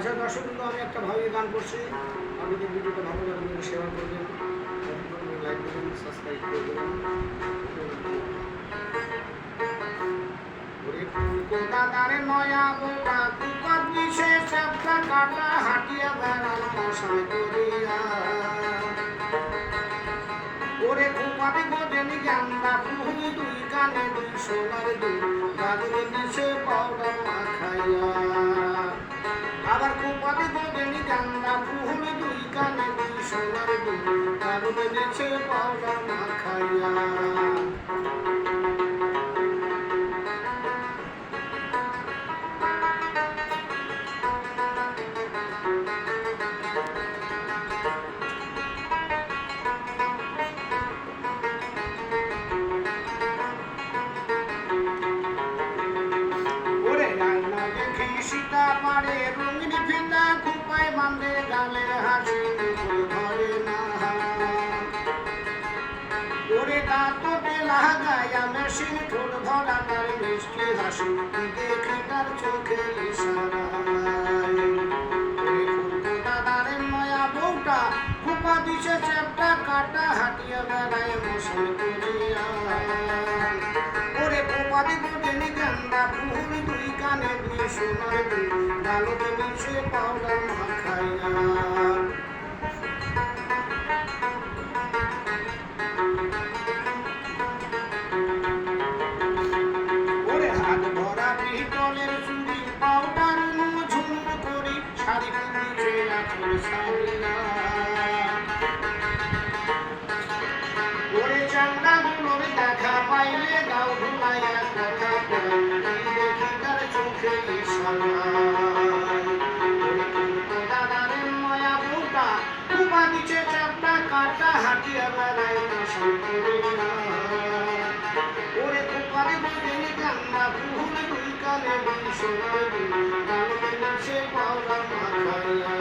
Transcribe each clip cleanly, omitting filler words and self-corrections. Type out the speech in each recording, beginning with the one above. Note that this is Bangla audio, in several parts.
নমস্কার দর্শক বন্ধু, আমি একটা ভাবি গান করছি। আপনাদের ভিডিওটা ভালো লাগলে শেয়ার করবেন, লাইক দেবেন, সাবস্ক্রাইব করে দেবেন। দাদারে নয়া বোকা কুপাত বিশেষ একটা কাটা হাটিয়া বেড়াল মশাই করিয়া ওরে কুপাতে বোঝেনি গান্দা ফুল দুই কানে দুই সোনার দুই গাদরে দিছে পাউডার মাখাইয়া আবার কুপাতে বোঝেনি গান্দা ফুল দুই কানে দুই সোনার দুই গাদরে দিছে পাউডার মাখাইয়া সীতা পারে রঙিন ফিতা খুপায় বাঁধে গালের হাসি ধরে না ওরে দাঁততে লাগাইয়া মেশিন ঠোঁট ভরা তার মিষ্টি হাসি দেখে তার চোখে ইশারায় দাদারে নয়া বউটা খুপা দিছে চ্যাপটা কাটা হাটিয়া বেড়ায় মশাই করিয়া ওরে খুপা দিব দেনি গান্দা ফুল দুই কানে দুই সোনার দুই গালোতে মিশে পাউডার মাখাইয়া ওরে হাত ভরা পিতলের চুড়ি পাউডার ঝুম করি শাড়ি পিছে আঁচল সারিয়া ওরে চান্দা গুলোর দেখা পাইলে গাও ধুলাইয়া কথা কয় দেখি তার চোখে দাদারে নয়া বউটা কুপা দিছে চাপটা কাটা হাটিয়া বেড়ায় মশাই করিয়া ওরে কুপারে বোঝেনি গান্দা ফুল দুই কানে দুই সোনার দুই গালোতে নিচে পাউডার মাখাইয়া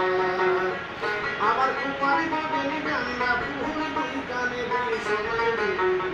আবার কুপারে বোঝেনি গান্দা ফুল দুই কানে দুই সোনার দুই